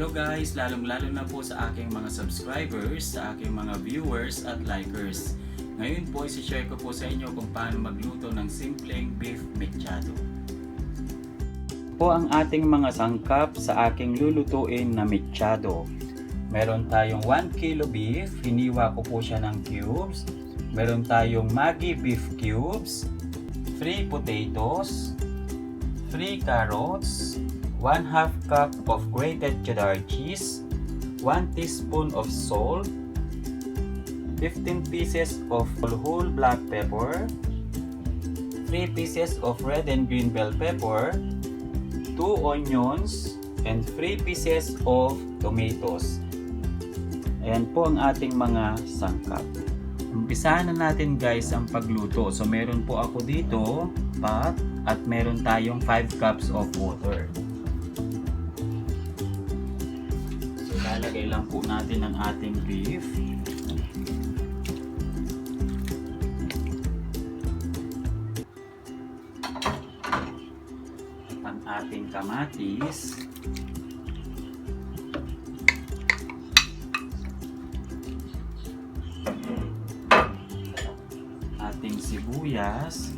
Hello guys, lalong-lalo na po sa aking mga subscribers, sa aking mga viewers at likers. Ngayon po, isi-share ko po sa inyo kung paano magluto ng simpleng beef mechado. Po ang ating mga sangkap sa aking lulutuin na mechado. Meron tayong 1 kilo beef, hiniwa ko po siya ng cubes. Meron tayong Maggi beef cubes, 3 potatoes, 3 carrots, 1/2 cup of grated cheddar cheese, 1 teaspoon of salt, 15 pieces of whole black pepper, 3 pieces of red and green bell pepper, 2 onions, and 3 pieces of tomatoes. Ayan po ang ating mga sangkap. Umpisahan na natin guys ang pagluto. So meron po ako dito pot at meron tayong 5 cups of water. Lalagay lang po natin ang ating beef. At ang ating kamatis. Ating sibuyas.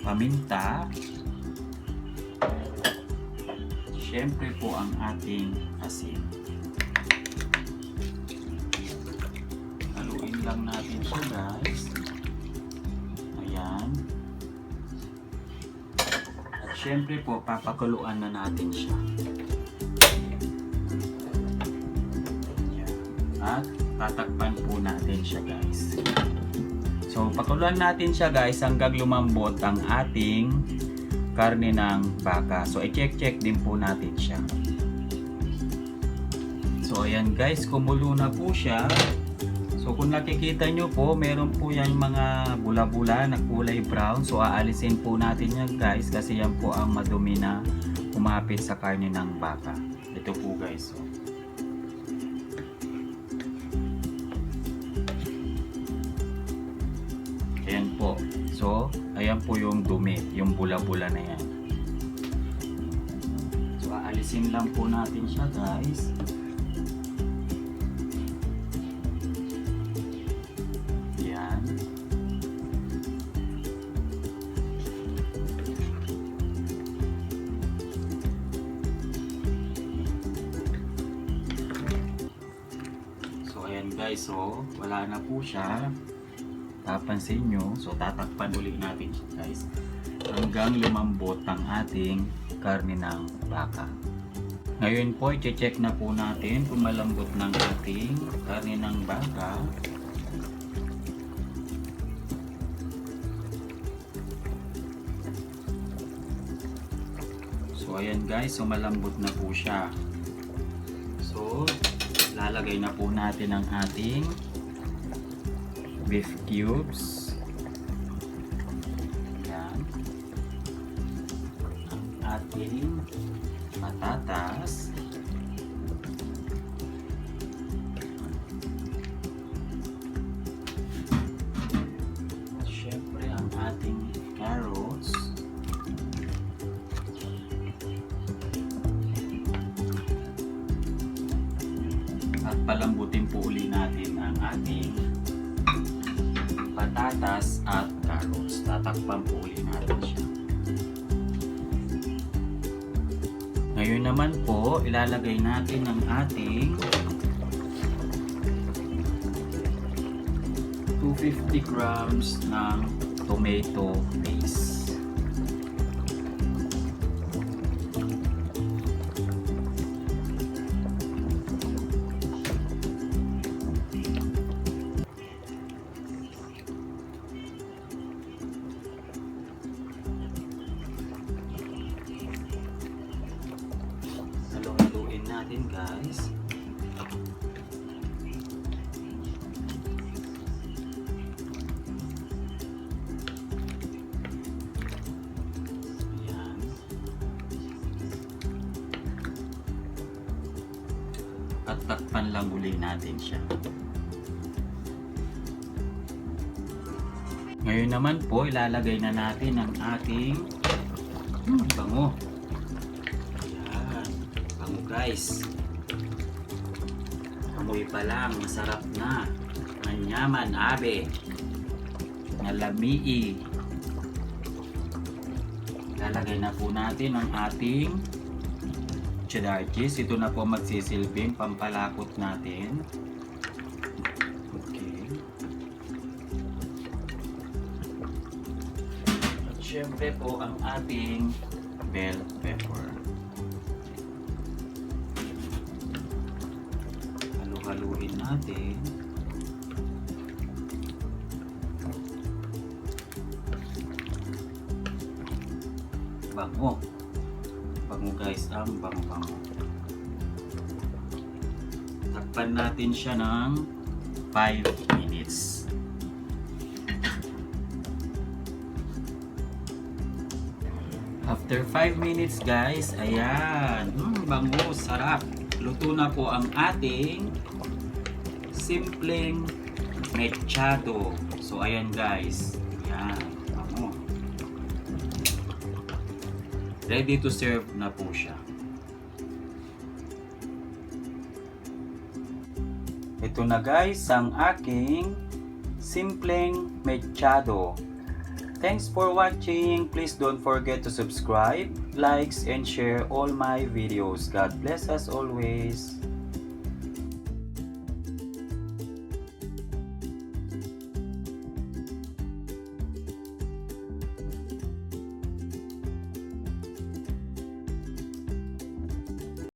Paminta, syempre po ang ating asin. Haluin lang natin siya guys. Ayan. At syempre po papakuluan na natin siya. Ayan. At tatakpan po natin siya guys. So, pakuluan natin siya guys hanggang lumambot ang ating karne ng baka. So, i-check din po natin siya. So, ayan guys, kumulo na po siya. So, kung nakikita nyo po, meron po yan mga bula-bula na kulay brown. So, aalisin po natin yan guys kasi yan po ang madumi na umapit sa karne ng baka. Ito po guys. So, ayan po. So, ayan po yung dumi, yung bula-bula na yan. So, aalisin lang po natin siya guys. Ayan. So, ayan guys. So, wala na po siya. Tapansin nyo, so tatakpan ulit natin siya guys hanggang lumambot ang ating karne ng baka. Ngayon po, i-check na po natin kung malambot ng ating karne ng baka. So ayan guys, so malambot na po siya. So lalagay na po natin ang ating beef cubes. Yan. Ang ating patatas. At syempre ang ating carrots. At palambutin po uli natin ang ating patatas at carrots. Tatakpan po ulit natin siya. Ngayon naman po, ilalagay natin ang ating 250 grams ng tomato paste. Haluin natin guys. Ayan. At takpan lang uli natin siya. Ngayon naman po, ilalagay na natin ang ating bango. Ayan, bango guys. Amoy pa lang, masarap na. Manyaman, abe. Nalamii. Ilalagay na po natin ang ating cheddar cheese. Ito na po magsisilbing pampalapot natin. Okay. At syempre po ang ating bell pepper. Halu-haluin natin. Bango. Bango guys, ang bango-bango. Takpan natin siya ng 5 minutes. After 5 minutes guys, ayan. Bango, sarap. Luto na po ang ating simpleng mechado. So ayan guys. Ayan, bango. Ready to serve na po siya. Ito na guys ang aking simpleng mechado. Thanks for watching. Please don't forget to subscribe, likes, and share all my videos. God bless us always.